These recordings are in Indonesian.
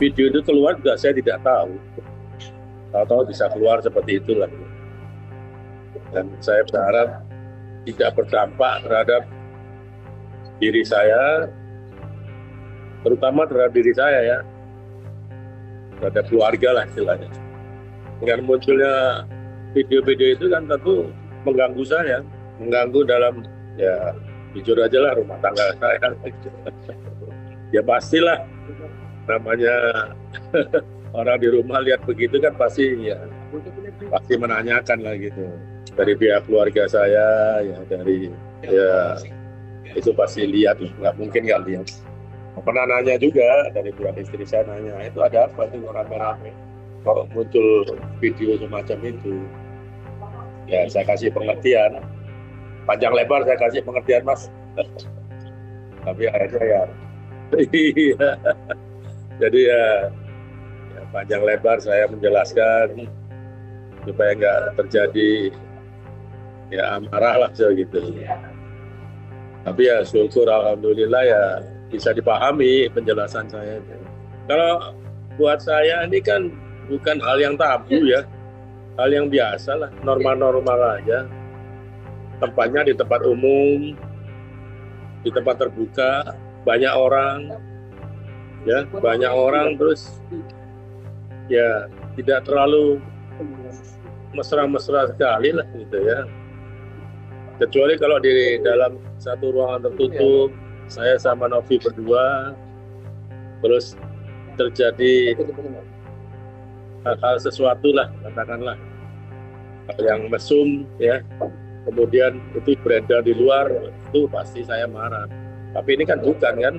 video itu keluar juga saya tidak tahu. Tahu-tahu bisa keluar seperti itulah. Dan saya berharap tidak berdampak terhadap diri saya, terutama terhadap diri saya ya, terhadap keluarga lah istilahnya. Dengan munculnya video-video itu kan tentu mengganggu saya, mengganggu dalam ya jujur aja lah rumah tangga saya. Ya pastilah namanya orang di rumah lihat begitu kan pasti menanyakan lah gitu. Dari pihak keluarga saya ya dari ya itu pasti lihat, nggak mungkin nggak lihat. Pernah nanya juga dari pihak istri saya, nanya itu ada apa itu rame-rame kalau muncul video semacam itu. Ya saya kasih pengertian, panjang lebar saya kasih pengertian mas. Tapi akhirnya ya iya. Jadi ya panjang lebar saya menjelaskan supaya nggak terjadi ya amarah lah gitu. Tapi ya syukur alhamdulillah ya bisa dipahami penjelasan saya. Kalau buat saya ini kan bukan hal yang tabu ya, hal yang biasa lah, normal-normal aja. Tempatnya di tempat umum, di tempat terbuka, banyak orang, ya banyak orang, terus ya tidak terlalu mesra-mesra sekali lah gitu ya. Kecuali kalau di dalam satu ruangan tertutup, saya sama Novi berdua, terus terjadi hal-hal sesuatu lah, katakanlah hal yang mesum ya, kemudian itu beredar di luar, itu pasti saya marah. Tapi ini kan bukan kan,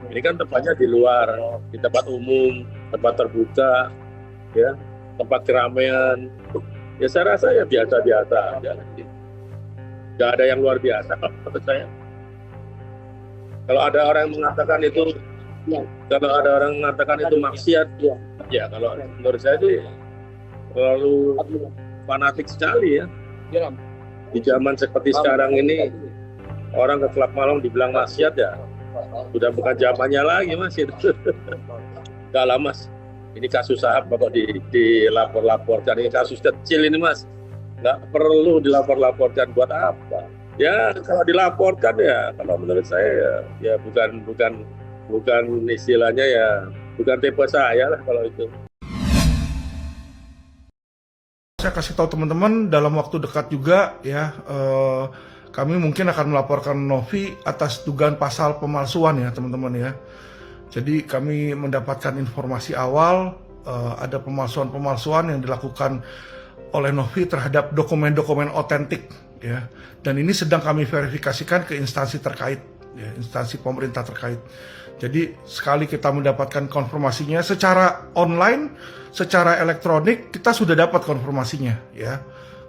ini kan tempatnya di luar, di tempat umum, tempat terbuka, ya, tempat keramaian. Ya saya rasa ya biasa-biasa aja. Nggak ada yang luar biasa menurut saya. Kalau ada orang yang mengatakan itu, kalau ada orang yang mengatakan itu maksiat, ya kalau menurut saya itu terlalu fanatik sekali ya. Di zaman seperti sekarang ini, orang ke klub malam dibilang maksiat ya, sudah bukan zamannya lagi mas itu. Enggak lah mas, ini kasus apa kok dilapor-laporkan, ini kasus kecil ini mas. Nggak perlu dilapor-laporkan buat apa? Ya kalau dilaporkan ya, kalau menurut saya ya bukan istilahnya ya, bukan tipe saya lah kalau itu. Saya kasih tahu teman-teman dalam waktu dekat juga ya, kami mungkin akan melaporkan Novi atas dugaan pasal pemalsuan ya teman-teman ya. Jadi kami mendapatkan informasi awal ada pemalsuan yang dilakukan oleh Novi terhadap dokumen-dokumen otentik ya, dan ini sedang kami verifikasikan ke instansi terkait ya, instansi pemerintah terkait. Jadi sekali kita mendapatkan konfirmasinya secara online, secara elektronik, kita sudah dapat konfirmasinya ya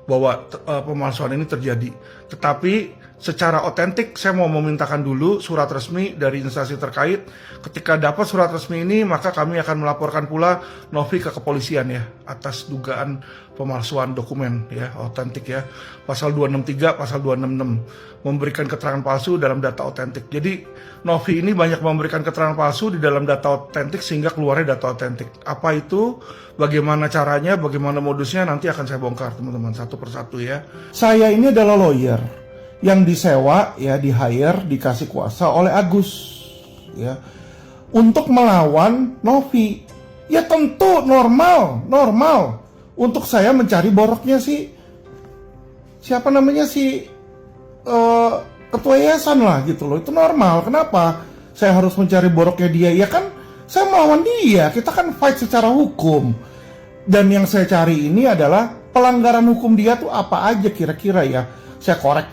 bahwa pemalsuan ini terjadi. Tetapi secara otentik saya mau memintakan dulu surat resmi dari instansi terkait. Ketika dapat surat resmi ini, maka kami akan melaporkan pula Novi ke kepolisian ya atas dugaan pemalsuan dokumen ya, otentik ya. Pasal 263, pasal 266 memberikan keterangan palsu dalam data otentik. Jadi Novi ini banyak memberikan keterangan palsu di dalam data otentik sehingga keluarnya data otentik. Apa itu? Bagaimana caranya? Bagaimana modusnya? Nanti akan saya bongkar teman-teman satu persatu ya. Saya ini adalah lawyer yang disewa ya, di hire, dikasih kuasa oleh Agus ya untuk melawan Novi. Ya tentu normal untuk saya mencari boroknya si siapa namanya si ketua yayasan lah gitu loh. Itu normal. Kenapa saya harus mencari boroknya dia? Ya kan saya melawan dia. Kita kan fight secara hukum. Dan yang saya cari ini adalah pelanggaran hukum dia tuh apa aja kira-kira ya. Saya korek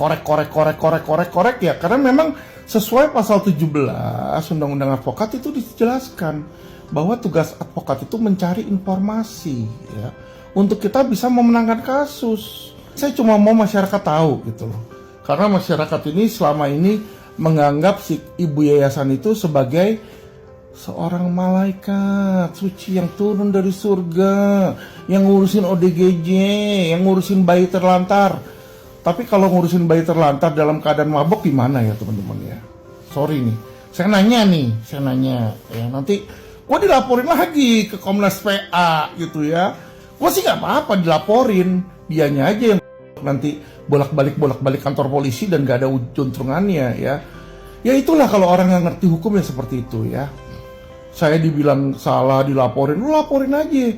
ya, karena memang sesuai pasal 17 Undang-Undang Advokat itu dijelaskan bahwa tugas advokat itu mencari informasi ya untuk kita bisa memenangkan kasus. Saya cuma mau masyarakat tahu gitu loh. Karena masyarakat ini selama ini menganggap si ibu yayasan itu sebagai seorang malaikat suci yang turun dari surga, yang ngurusin ODGJ, yang ngurusin bayi terlantar. Tapi kalau ngurusin bayi terlantar dalam keadaan mabok gimana ya teman-teman ya? Sorry nih, saya nanya ya. Nanti gue dilaporin lagi ke Komnas PA gitu ya. Gue sih nggak apa-apa dilaporin, dianya aja yang nanti bolak-balik kantor polisi dan gak ada juntrungannya ya. Ya itulah kalau orang yang ngerti hukum ya seperti itu ya. Saya dibilang salah, dilaporin, lu laporin aja.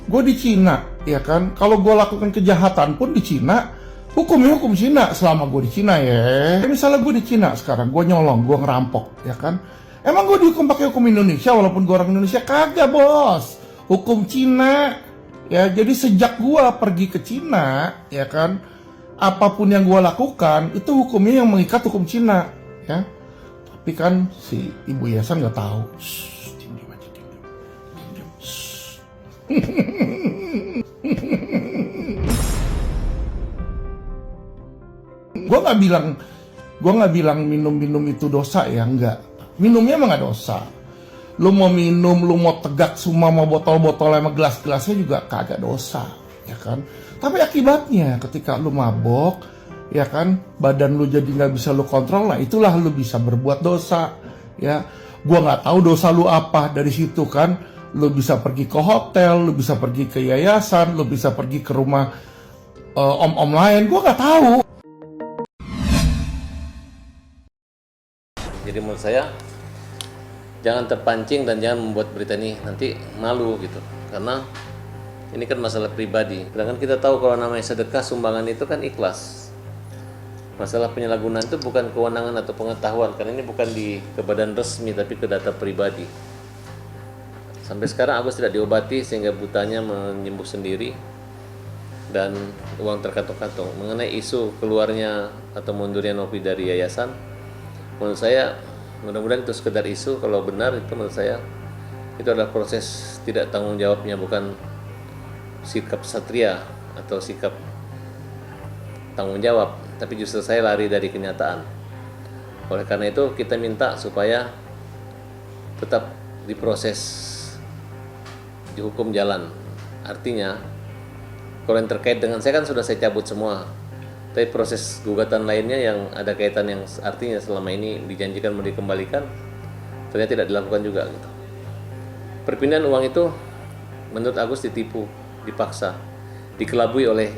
Gue di Cina, ya kan. Kalau gue lakukan kejahatan pun di Cina, hukumnya hukum Cina selama gue di Cina ya. Misalnya gue di Cina sekarang, gue nyolong, gue ngerampok, ya kan. Emang gue dihukum pakai hukum Indonesia walaupun gue orang Indonesia? Kagak bos, hukum Cina. Ya, jadi sejak gue pergi ke Cina, ya kan, apapun yang gue lakukan itu hukumnya yang mengikat hukum Cina, ya. Tapi kan si ibu yayasan nggak tahu. Diam aja, diam. Gue nggak bilang minum itu dosa ya, enggak. Minumnya emang nggak dosa. Lu mau minum, lu mau tegak semua, mau botol-botol sama gelas-gelasnya juga kagak dosa, ya kan. Tapi akibatnya ketika lu mabok, ya kan, badan lu jadi nggak bisa lu kontrol, nah itulah lu bisa berbuat dosa, ya. Gua nggak tahu dosa lu apa dari situ kan. Lu bisa pergi ke hotel, lu bisa pergi ke yayasan, lu bisa pergi ke rumah om-om lain, gua nggak tahu. Jadi menurut saya jangan terpancing dan jangan membuat berita ini nanti malu gitu, karena ini kan masalah pribadi. Sedangkan kita tahu kalau namanya sedekah sumbangan itu kan ikhlas. Masalah penyalahgunaan itu bukan kewenangan atau pengetahuan, karena ini bukan ke badan resmi tapi ke data pribadi. Sampai sekarang Agus tidak diobati sehingga butanya menyembuh sendiri dan uang terkantong-kantong. Mengenai isu keluarnya atau mundurnya Novi dari yayasan, menurut saya mudah-mudahan itu sekedar isu. Kalau benar itu menurut saya itu adalah proses tidak tanggung jawabnya, bukan sikap satria atau sikap tanggung jawab, tapi justru saya lari dari kenyataan. Oleh karena itu kita minta supaya tetap diproses, dihukum jalan. Artinya kalau yang terkait dengan saya kan sudah saya cabut semua, tapi proses gugatan lainnya yang ada kaitan yang artinya selama ini dijanjikan mau dikembalikan ternyata tidak dilakukan juga gitu. Perpindahan uang itu menurut Agus ditipu, dipaksa, dikelabui oleh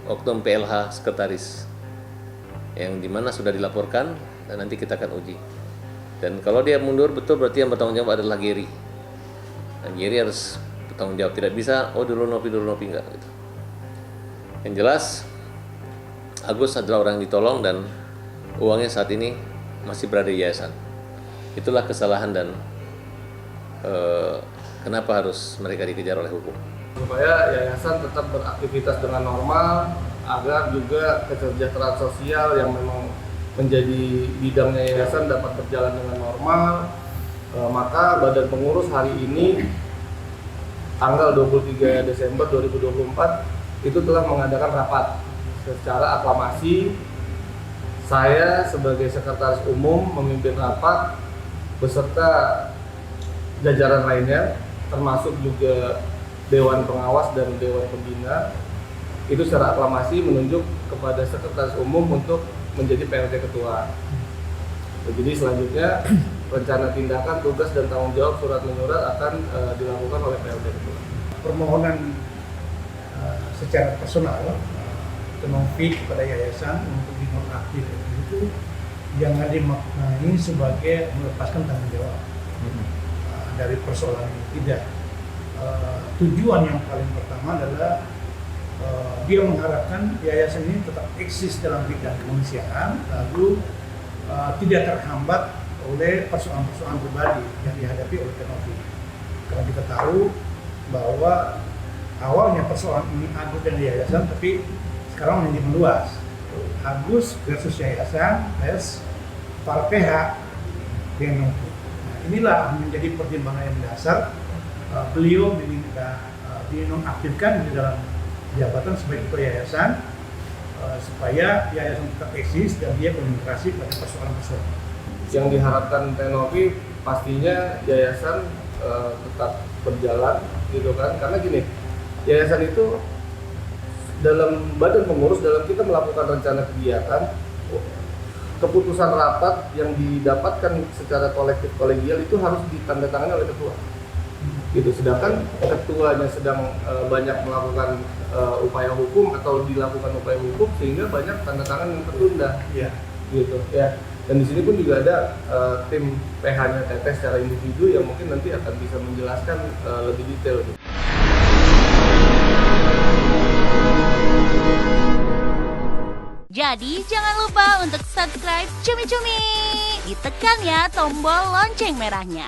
oknum PLH sekretaris yang dimana sudah dilaporkan dan nanti kita akan uji. Dan kalau dia mundur betul berarti yang bertanggung jawab adalah Geri. Dan Geri harus bertanggung jawab, tidak bisa dulu Novi enggak gitu. Yang jelas Agus adalah orang yang ditolong dan uangnya saat ini masih berada di yayasan. Itulah kesalahan dan kenapa harus mereka dikejar oleh hukum. Supaya yayasan tetap beraktivitas dengan normal, agar juga kesejahteraan sosial yang memang menjadi bidangnya yayasan dapat berjalan dengan normal. Maka Badan Pengurus hari ini tanggal 23 Desember 2024 itu telah mengadakan rapat secara aklamasi. Saya sebagai sekretaris umum memimpin rapat beserta jajaran lainnya, termasuk juga Dewan Pengawas dan Dewan Pembina. Itu secara aklamasi menunjuk kepada sekretaris umum untuk menjadi PLT ketua. Jadi selanjutnya rencana tindakan, tugas dan tanggung jawab surat menyurat akan dilakukan oleh PLT ketua. Permohonan secara personal Novi kepada yayasan untuk dinonaktif itu jangan dimaknai sebagai melepaskan tanggung jawab dari persoalan ini. Tidak. Tujuan yang paling pertama adalah dia mengharapkan yayasan ini tetap eksis dalam bidang kemanusiaan, lalu tidak terhambat oleh persoalan-persoalan pribadi yang dihadapi oleh Novi. Karena kita tahu bahwa awalnya persoalan ini Agus dan yayasan, tapi sekarang menjadi meluas. Agus versus yayasan plus para pihak dengan Novi. Nah, inilah menjadi pertimbangan yang mendasar beliau meminta dinonaktifkan di dalam jabatan sebagai ketua yayasan supaya yayasan tetap eksis dan dia konsentrasi pada persoalan-persoalan. Yang diharapkan Novi pastinya yayasan tetap berjalan gitu kan, karena gini, yayasan itu dalam badan pengurus, dalam kita melakukan rencana kegiatan, keputusan rapat yang didapatkan secara kolektif kolegial itu harus ditandatangani oleh ketua. gitu. Sedangkan ketuanya sedang banyak melakukan upaya hukum atau dilakukan upaya hukum sehingga banyak tanda tangan yang tertunda. Iya. Gitu ya. Dan di sini pun juga ada tim PH-nya Teteh secara individu yang mungkin nanti akan bisa menjelaskan lebih detail. Gitu. Jadi jangan lupa untuk subscribe Cumi Cumi. Ditekan ya tombol lonceng merahnya.